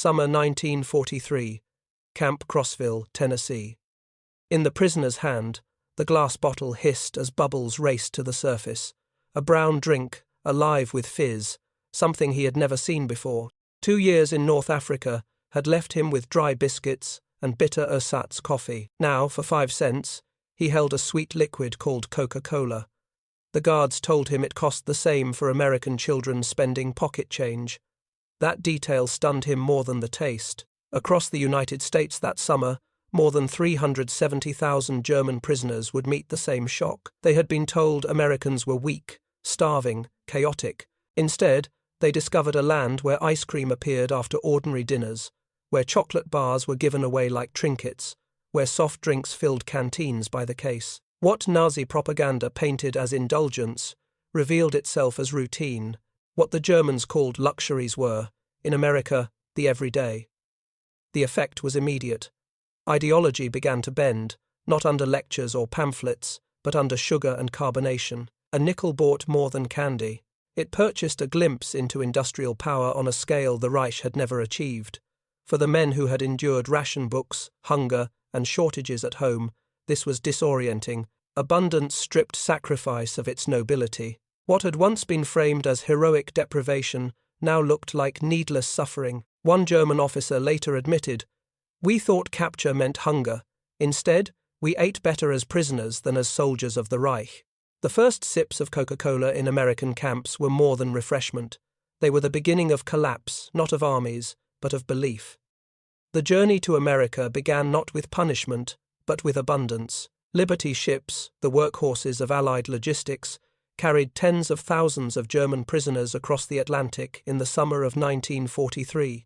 Summer 1943, Camp Crossville, Tennessee. In the prisoner's hand, the glass bottle hissed as bubbles raced to the surface. A brown drink, alive with fizz, something he had never seen before. 2 years in North Africa had left him with dry biscuits and bitter ersatz coffee. Now, for 5 cents, he held a sweet liquid called Coca-Cola. The guards told him it cost the same for American children spending pocket change. That detail stunned him more than the taste. Across the United States that summer, more than 370,000 German prisoners would meet the same shock. They had been told Americans were weak, starving, chaotic. Instead, they discovered a land where ice cream appeared after ordinary dinners, where chocolate bars were given away like trinkets, where soft drinks filled canteens by the case. What Nazi propaganda painted as indulgence revealed itself as routine. What the Germans called luxuries were, in America, the everyday. The effect was immediate. Ideology began to bend, not under lectures or pamphlets, but under sugar and carbonation. A nickel bought more than candy. It purchased a glimpse into industrial power on a scale the Reich had never achieved. For the men who had endured ration books, hunger, and shortages at home, this was disorienting. Abundance stripped sacrifice of its nobility. What had once been framed as heroic deprivation now looked like needless suffering. One German officer later admitted, "We thought capture meant hunger. Instead, we ate better as prisoners than as soldiers of the Reich." The first sips of Coca-Cola in American camps were more than refreshment. They were the beginning of collapse, not of armies, but of belief. The journey to America began not with punishment, but with abundance. Liberty ships, the workhorses of Allied logistics, carried tens of thousands of German prisoners across the Atlantic in the summer of 1943.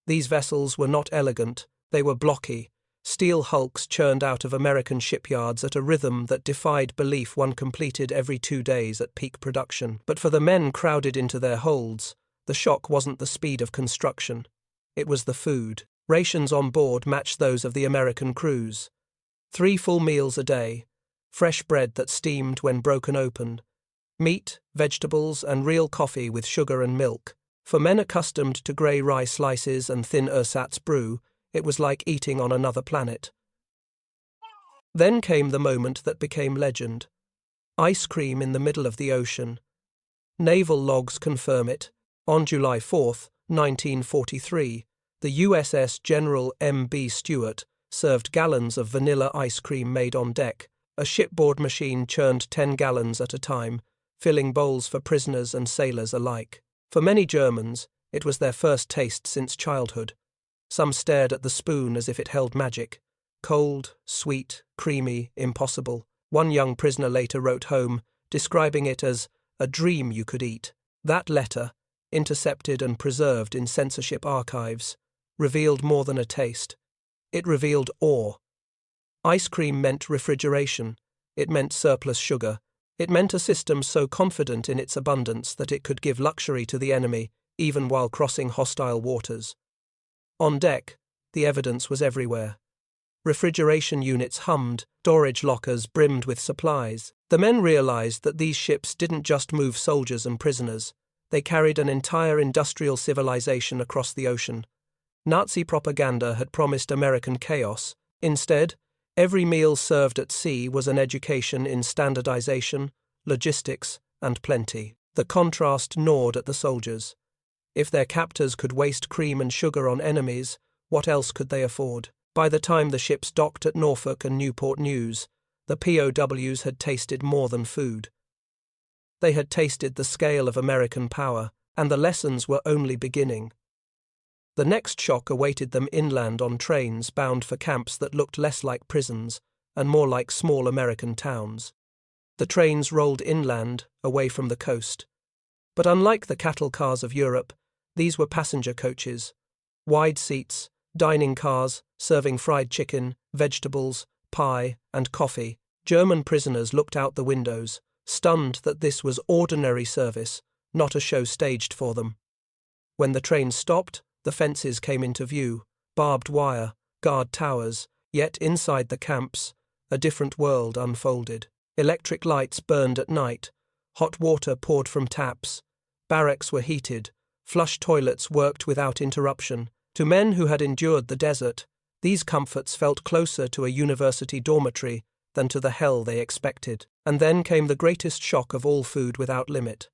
These vessels were not elegant, they were blocky, steel hulks churned out of American shipyards at a rhythm that defied belief one completed every 2 days at peak production. But for the men crowded into their holds, the shock wasn't the speed of construction. It was the food. Rations on board matched those of the American crews. 3 full meals a day, fresh bread that steamed when broken open, meat, vegetables, and real coffee with sugar and milk. For men accustomed to grey rye slices and thin ersatz brew, it was like eating on another planet. Then came the moment that became legend. Ice cream in the middle of the ocean. Naval logs confirm it. On July 4, 1943, the USS General M.B. Stewart served gallons of vanilla ice cream made on deck. A shipboard machine churned 10 gallons at a time, filling bowls for prisoners and sailors alike. For many Germans, it was their first taste since childhood. Some stared at the spoon as if it held magic. Cold, sweet, creamy, impossible. One young prisoner later wrote home, describing it as a dream you could eat. That letter, intercepted and preserved in censorship archives, revealed more than a taste. It revealed awe. Ice cream meant refrigeration. It meant surplus sugar. It meant a system so confident in its abundance that it could give luxury to the enemy, even while crossing hostile waters. On deck, the evidence was everywhere. Refrigeration units hummed, storage lockers brimmed with supplies. The men realized that these ships didn't just move soldiers and prisoners. They carried an entire industrial civilization across the ocean. Nazi propaganda had promised American chaos. Instead, every meal served at sea was an education in standardization, logistics, and plenty. The contrast gnawed at the soldiers. If their captors could waste cream and sugar on enemies, what else could they afford? By the time the ships docked at Norfolk and Newport News, the POWs had tasted more than food. They had tasted the scale of American power, and the lessons were only beginning. The next shock awaited them inland on trains bound for camps that looked less like prisons and more like small American towns. The trains rolled inland, away from the coast. But unlike the cattle cars of Europe, these were passenger coaches. Wide seats, dining cars, serving fried chicken, vegetables, pie, and coffee. German prisoners looked out the windows, stunned that this was ordinary service, not a show staged for them. When the train stopped, the fences came into view, barbed wire, guard towers, yet inside the camps, a different world unfolded. Electric lights burned at night, hot water poured from taps, barracks were heated, flush toilets worked without interruption. To men who had endured the desert, these comforts felt closer to a university dormitory than to the hell they expected. And then came the greatest shock of all food without limit.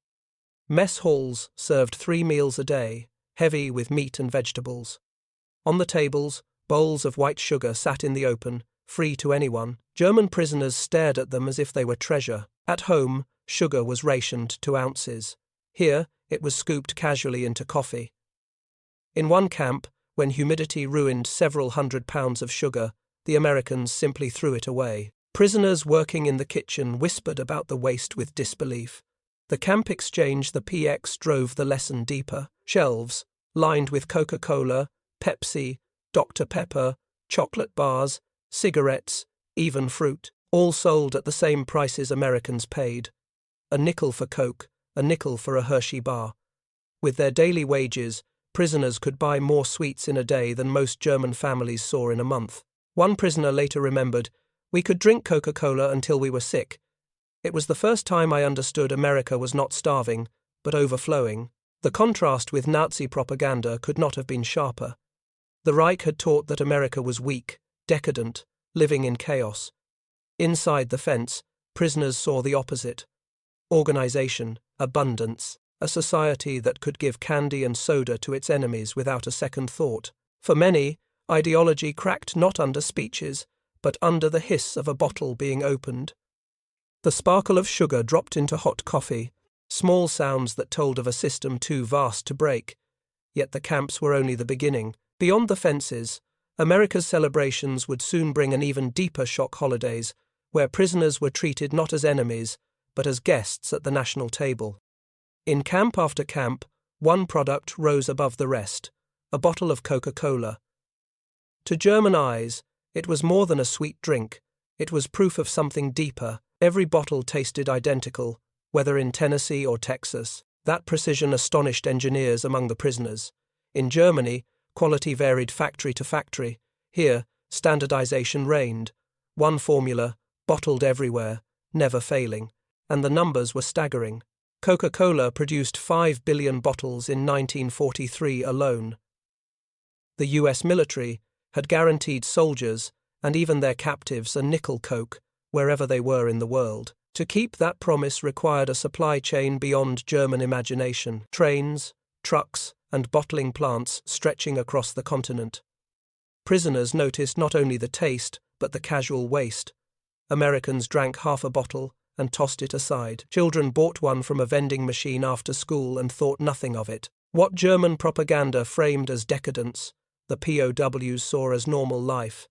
Mess halls served 3 meals a day, heavy with meat and vegetables. On the tables, bowls of white sugar sat in the open, free to anyone. German prisoners stared at them as if they were treasure. At home, sugar was rationed to ounces. Here, it was scooped casually into coffee. In one camp, when humidity ruined several 100 pounds of sugar, the Americans simply threw it away. Prisoners working in the kitchen whispered about the waste with disbelief. The camp exchange, the PX, drove the lesson deeper. Shelves, lined with Coca-Cola, Pepsi, Dr. Pepper, chocolate bars, cigarettes, even fruit, all sold at the same prices Americans paid. A nickel for Coke, a nickel for a Hershey bar. With their daily wages, prisoners could buy more sweets in a day than most German families saw in a month. One prisoner later remembered, "We could drink Coca-Cola until we were sick. It was the first time I understood America was not starving, but overflowing." The contrast with Nazi propaganda could not have been sharper. The Reich had taught that America was weak, decadent, living in chaos. Inside the fence, prisoners saw the opposite. Organization, abundance, a society that could give candy and soda to its enemies without a second thought. For many, ideology cracked not under speeches, but under the hiss of a bottle being opened. The sparkle of sugar dropped into hot coffee, small sounds that told of a system too vast to break. Yet the camps were only the beginning. Beyond the fences, America's celebrations would soon bring an even deeper shock: holidays, where prisoners were treated not as enemies, but as guests at the national table. In camp after camp, one product rose above the rest: a bottle of Coca-Cola. To German eyes, it was more than a sweet drink. It was proof of something deeper. Every bottle tasted identical, whether in Tennessee or Texas. That precision astonished engineers among the prisoners. In Germany, quality varied factory to factory. Here, standardization reigned. One formula, bottled everywhere, never failing. And the numbers were staggering. Coca-Cola produced 5 billion bottles in 1943 alone. The US military had guaranteed soldiers, and even their captives, a nickel Coke, wherever they were in the world. To keep that promise required a supply chain beyond German imagination: trains, trucks, and bottling plants stretching across the continent. Prisoners noticed not only the taste, but the casual waste. Americans drank half a bottle and tossed it aside. Children bought one from a vending machine after school and thought nothing of it. What German propaganda framed as decadence, the POWs saw as normal life.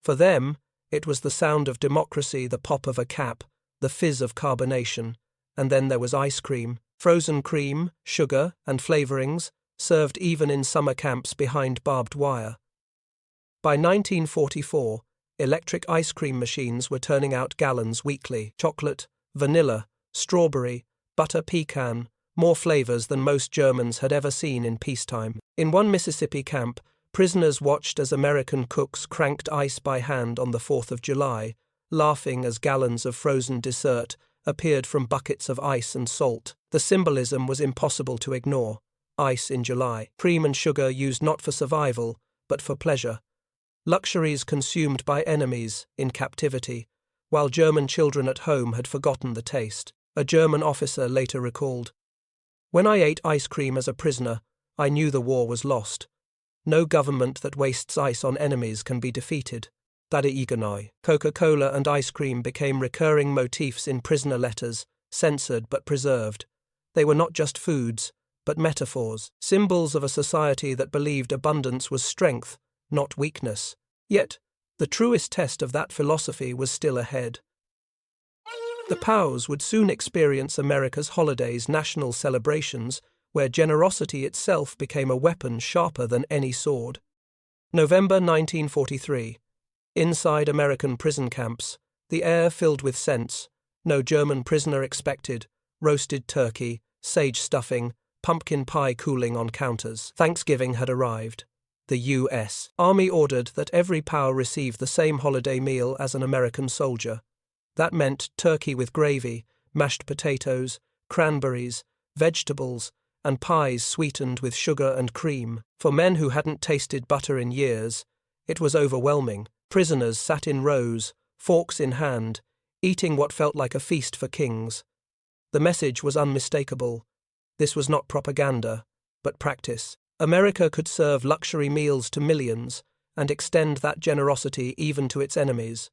For them, it was the sound of democracy, the pop of a cap, the fizz of carbonation, and then there was ice cream, frozen cream, sugar, and flavorings, served even in summer camps behind barbed wire. By 1944, electric ice cream machines were turning out gallons weekly: chocolate, vanilla, strawberry, butter pecan, more flavors than most Germans had ever seen in peacetime. In one Mississippi camp, prisoners watched as American cooks cranked ice by hand on the 4th of July, laughing as gallons of frozen dessert appeared from buckets of ice and salt. The symbolism was impossible to ignore. Ice in July. Cream and sugar used not for survival, but for pleasure. Luxuries consumed by enemies in captivity, while German children at home had forgotten the taste. A German officer later recalled, "When I ate ice cream as a prisoner, I knew the war was lost. No government that wastes ice on enemies can be defeated." WWII. Coca-Cola and ice cream became recurring motifs in prisoner letters, censored but preserved. They were not just foods, but metaphors, symbols of a society that believed abundance was strength, not weakness. Yet, the truest test of that philosophy was still ahead. The POWs would soon experience America's holidays, national celebrations, where generosity itself became a weapon sharper than any sword. November 1943. Inside American prison camps, the air filled with scents. No German prisoner expected: roasted turkey, sage stuffing, pumpkin pie cooling on counters. Thanksgiving had arrived. The U.S. Army ordered that every POW receive the same holiday meal as an American soldier. That meant turkey with gravy, mashed potatoes, cranberries, vegetables, and pies sweetened with sugar and cream. For men who hadn't tasted butter in years, it was overwhelming. Prisoners sat in rows, forks in hand, eating what felt like a feast for kings. The message was unmistakable. This was not propaganda, but practice. America could serve luxury meals to millions and extend that generosity even to its enemies.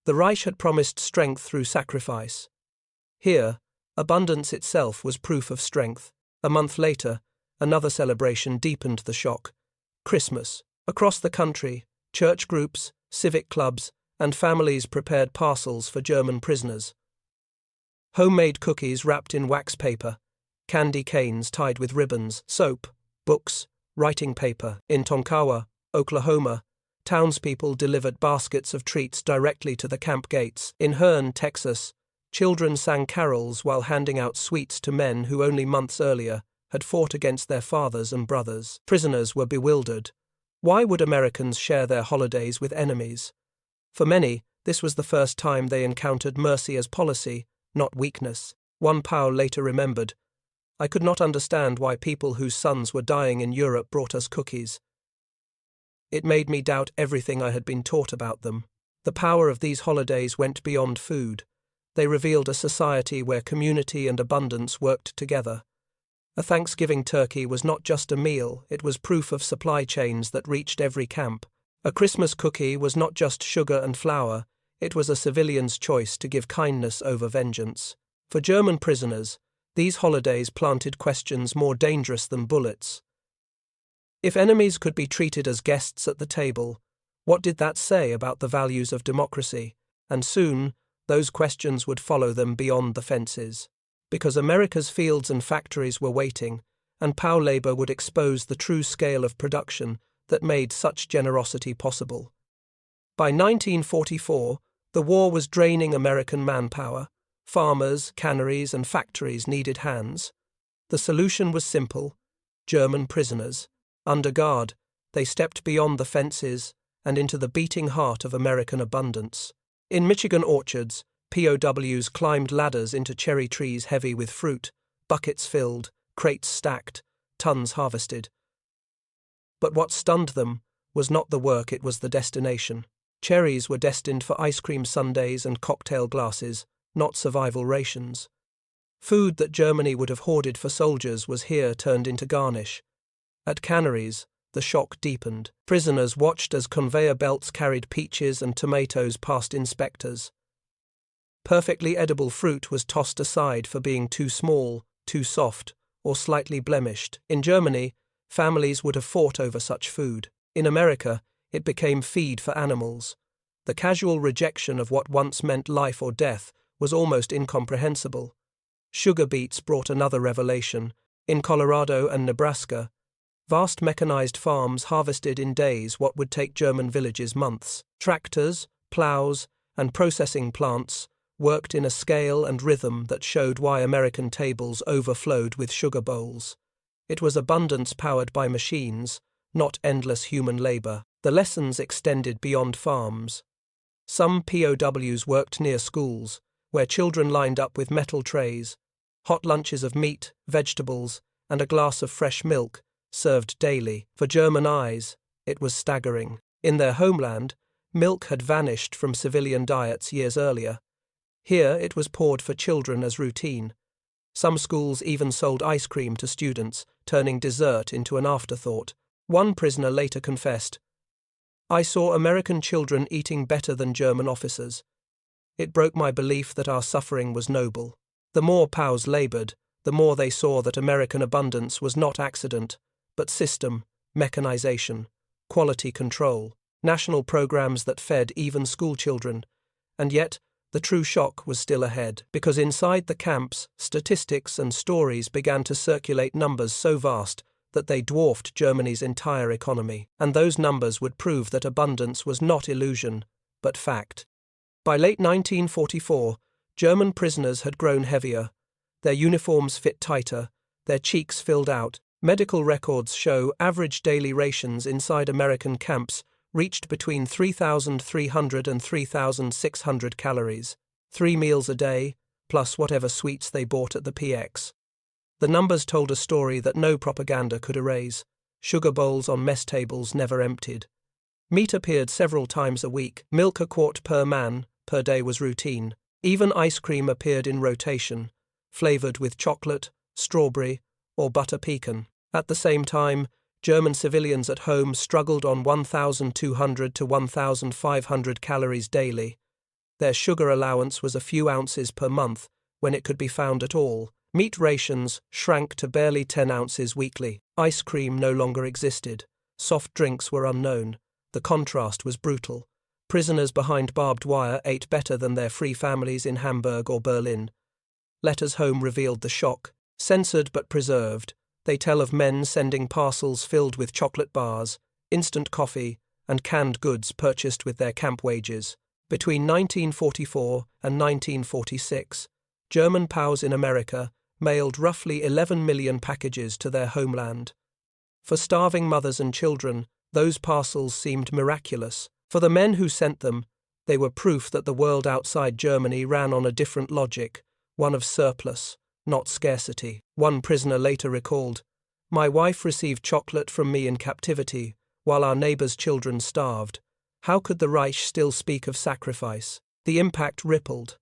The Reich had promised strength through sacrifice. Here, abundance itself was proof of strength. A month later, another celebration deepened the shock. Christmas. Across the country, church groups, civic clubs, and families prepared parcels for German prisoners. Homemade cookies wrapped in wax paper, candy canes tied with ribbons, soap, books, writing paper. In Tonkawa, Oklahoma, townspeople delivered baskets of treats directly to the camp gates. In Hearne, Texas, children sang carols while handing out sweets to men who only months earlier had fought against their fathers and brothers. Prisoners were bewildered. Why would Americans share their holidays with enemies? For many, this was the first time they encountered mercy as policy, not weakness. One POW later remembered, "I could not understand why people whose sons were dying in Europe brought us cookies. It made me doubt everything I had been taught about them." The power of these holidays went beyond food. They revealed a society where community and abundance worked together. A Thanksgiving turkey was not just a meal, it was proof of supply chains that reached every camp. A Christmas cookie was not just sugar and flour, it was a civilian's choice to give kindness over vengeance. For German prisoners, these holidays planted questions more dangerous than bullets. If enemies could be treated as guests at the table, what did that say about the values of democracy? And soon, those questions would follow them beyond the fences. Because America's fields and factories were waiting, and POW labor would expose the true scale of production that made such generosity possible. By 1944, the war was draining American manpower. Farmers, canneries, and factories needed hands. The solution was simple: German prisoners. Under guard, they stepped beyond the fences and into the beating heart of American abundance. In Michigan orchards, POWs climbed ladders into cherry trees heavy with fruit, buckets filled, crates stacked, tons harvested. But what stunned them was not the work, it was the destination. Cherries were destined for ice cream sundaes and cocktail glasses, not survival rations. Food that Germany would have hoarded for soldiers was here turned into garnish. At canneries, the shock deepened. Prisoners watched as conveyor belts carried peaches and tomatoes past inspectors. Perfectly edible fruit was tossed aside for being too small, too soft, or slightly blemished. In Germany, families would have fought over such food. In America, it became feed for animals. The casual rejection of what once meant life or death was almost incomprehensible. Sugar beets brought another revelation. In Colorado and Nebraska, vast mechanized farms harvested in days what would take German villages months. Tractors, plows, and processing plants worked in a scale and rhythm that showed why American tables overflowed with sugar bowls. It was abundance powered by machines, not endless human labor. The lessons extended beyond farms. Some POWs worked near schools, where children lined up with metal trays, hot lunches of meat, vegetables, and a glass of fresh milk, served daily. For German eyes, it was staggering. In their homeland, milk had vanished from civilian diets years earlier. Here it was poured for children as routine. Some schools even sold ice cream to students, turning dessert into an afterthought. One prisoner later confessed, "I saw American children eating better than German officers. It broke my belief that our suffering was noble." The more POWs labored, the more they saw that American abundance was not accident, but system, mechanization, quality control, national programs that fed even schoolchildren. And yet, the true shock was still ahead, because inside the camps, statistics and stories began to circulate, numbers so vast that they dwarfed Germany's entire economy. And those numbers would prove that abundance was not illusion, but fact. By late 1944, German prisoners had grown heavier. Their uniforms fit tighter, their cheeks filled out. Medical records show average daily rations inside American camps reached between 3,300 and 3,600 calories, 3 meals a day, plus whatever sweets they bought at the PX. The numbers told a story that no propaganda could erase. Sugar bowls on mess tables never emptied. Meat appeared several times a week. Milk a quart per man per day was routine. Even ice cream appeared in rotation, flavored with chocolate, strawberry, or butter pecan. At the same time, German civilians at home struggled on 1,200 to 1,500 calories daily. Their sugar allowance was a few ounces per month, when it could be found at all. Meat rations shrank to barely 10 ounces weekly. Ice cream no longer existed. Soft drinks were unknown. The contrast was brutal. Prisoners behind barbed wire ate better than their free families in Hamburg or Berlin. Letters home revealed the shock. Censored but preserved, they tell of men sending parcels filled with chocolate bars, instant coffee, and canned goods purchased with their camp wages. Between 1944 and 1946, German POWs in America mailed roughly 11 million packages to their homeland. For starving mothers and children, those parcels seemed miraculous. For the men who sent them, they were proof that the world outside Germany ran on a different logic, one of surplus, not scarcity. One prisoner later recalled, "My wife received chocolate from me in captivity, while our neighbors' children starved. How could the Reich still speak of sacrifice?" The impact rippled.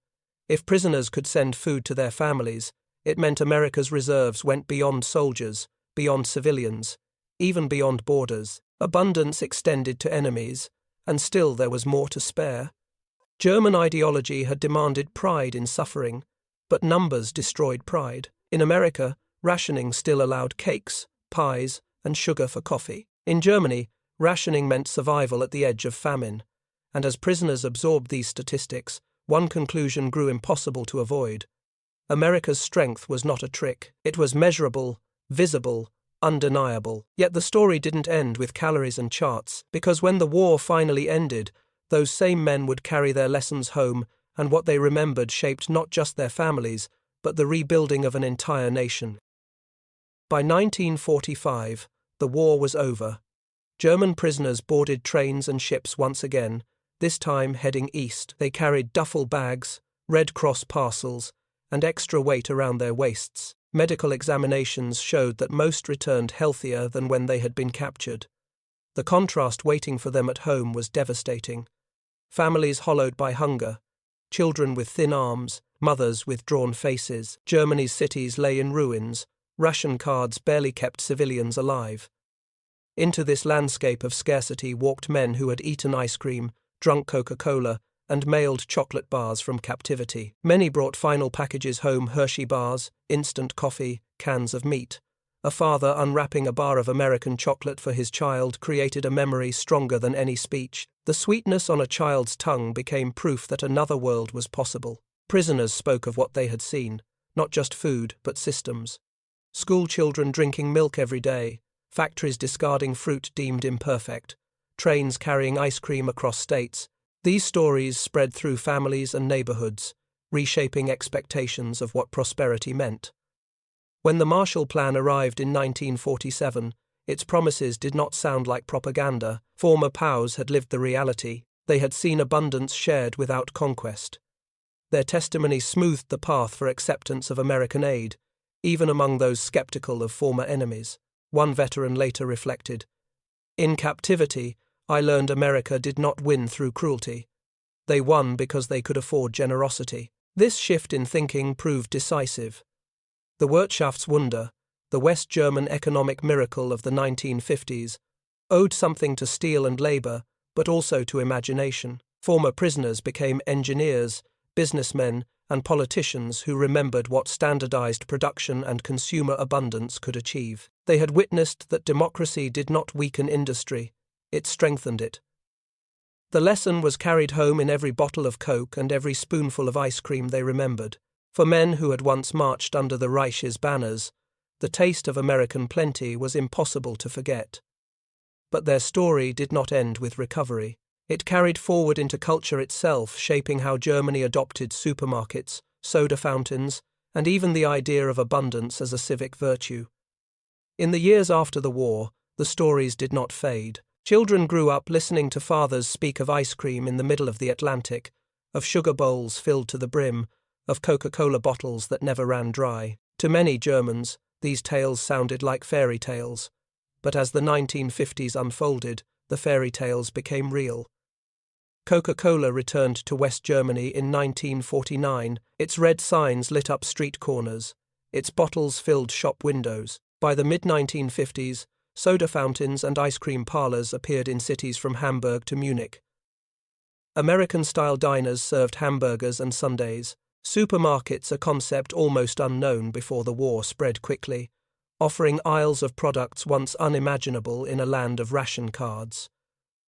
If prisoners could send food to their families, it meant America's reserves went beyond soldiers, beyond civilians, even beyond borders. Abundance extended to enemies, and still there was more to spare. German ideology had demanded pride in suffering, but numbers destroyed pride. In America, rationing still allowed cakes, pies, and sugar for coffee. In Germany, rationing meant survival at the edge of famine, and as prisoners absorbed these statistics, one conclusion grew impossible to avoid. America's strength was not a trick. It was measurable, visible, undeniable. Yet the story didn't end with calories and charts, because when the war finally ended, those same men would carry their lessons home, and what they remembered shaped not just their families, but the rebuilding of an entire nation. By 1945, the war was over. German prisoners boarded trains and ships once again, this time heading east. They carried duffel bags, Red Cross parcels, and extra weight around their waists. Medical examinations showed that most returned healthier than when they had been captured. The contrast waiting for them at home was devastating. Families hollowed by hunger, children with thin arms, mothers with drawn faces. Germany's cities lay in ruins. Ration cards barely kept civilians alive. Into this landscape of scarcity walked men who had eaten ice cream, drunk Coca-Cola, and mailed chocolate bars from captivity. Many brought final packages home: Hershey bars, instant coffee, cans of meat. A father unwrapping a bar of American chocolate for his child created a memory stronger than any speech. The sweetness on a child's tongue became proof that another world was possible. Prisoners spoke of what they had seen, not just food, but systems. School children drinking milk every day, factories discarding fruit deemed imperfect, trains carrying ice cream across states. These stories spread through families and neighborhoods, reshaping expectations of what prosperity meant. When the Marshall Plan arrived in 1947, its promises did not sound like propaganda. Former POWs had lived the reality. They had seen abundance shared without conquest. Their testimony smoothed the path for acceptance of American aid, even among those skeptical of former enemies. One veteran later reflected, "In captivity, I learned America did not win through cruelty. They won because they could afford generosity." This shift in thinking proved decisive. The Wirtschaftswunder, the West German economic miracle of the 1950s, owed something to steel and labor, but also to imagination. Former prisoners became engineers, businessmen, and politicians who remembered what standardized production and consumer abundance could achieve. They had witnessed that democracy did not weaken industry, it strengthened it. The lesson was carried home in every bottle of Coke and every spoonful of ice cream they remembered. For men who had once marched under the Reich's banners, the taste of American plenty was impossible to forget. But their story did not end with recovery. It carried forward into culture itself, shaping how Germany adopted supermarkets, soda fountains, and even the idea of abundance as a civic virtue. In the years after the war, the stories did not fade. Children grew up listening to fathers speak of ice cream in the middle of the Atlantic, of sugar bowls filled to the brim, of Coca-Cola bottles that never ran dry. To many Germans, These tales sounded like fairy tales. But as the 1950s unfolded, the fairy tales became real. Coca-Cola returned to West Germany in 1949. Its red signs lit up street corners. Its bottles filled shop windows. By the mid-1950s, soda fountains and ice cream parlors appeared in cities from Hamburg to Munich. American-style diners served hamburgers and sundaes. Supermarkets, a concept almost unknown before the war, spread quickly, offering aisles of products once unimaginable in a land of ration cards.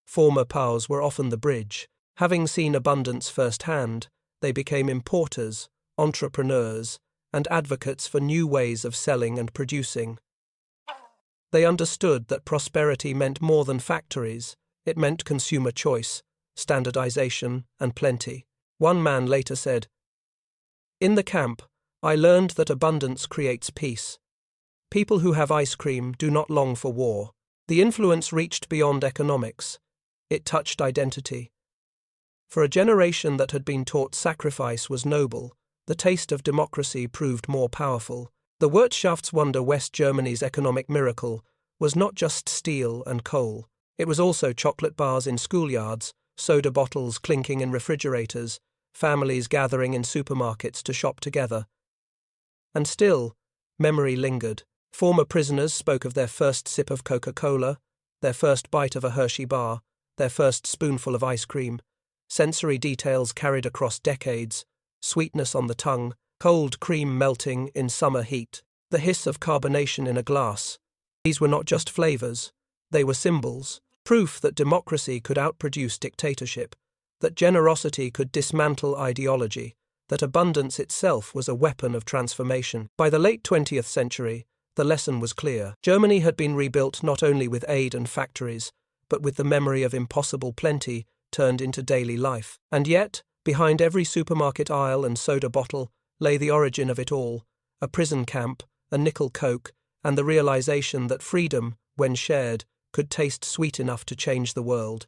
Former POWs were often the bridge. Having seen abundance firsthand, they became importers, entrepreneurs, and advocates for new ways of selling and producing. They understood that prosperity meant more than factories. It meant consumer choice, standardization, and plenty. One man later said, "In the camp, I learned that abundance creates peace. People who have ice cream do not long for war." The influence reached beyond economics. It touched identity. For a generation that had been taught sacrifice was noble, the taste of democracy proved more powerful. The Wirtschaftswunder, West Germany's economic miracle, was not just steel and coal. It was also chocolate bars in schoolyards, soda bottles clinking in refrigerators, families gathering in supermarkets to shop together. And still, memory lingered. Former prisoners spoke of their first sip of Coca-Cola, their first bite of a Hershey bar, their first spoonful of ice cream. Sensory details carried across decades, sweetness on the tongue, cold cream melting in summer heat, the hiss of carbonation in a glass. These were not just flavors, they were symbols, proof that democracy could outproduce dictatorship, that generosity could dismantle ideology, that abundance itself was a weapon of transformation. By the late 20th century, the lesson was clear. Germany had been rebuilt not only with aid and factories, but with the memory of impossible plenty turned into daily life. And yet, behind every supermarket aisle and soda bottle lay the origin of it all, a prison camp, a nickel Coke, and the realization that freedom, when shared, could taste sweet enough to change the world.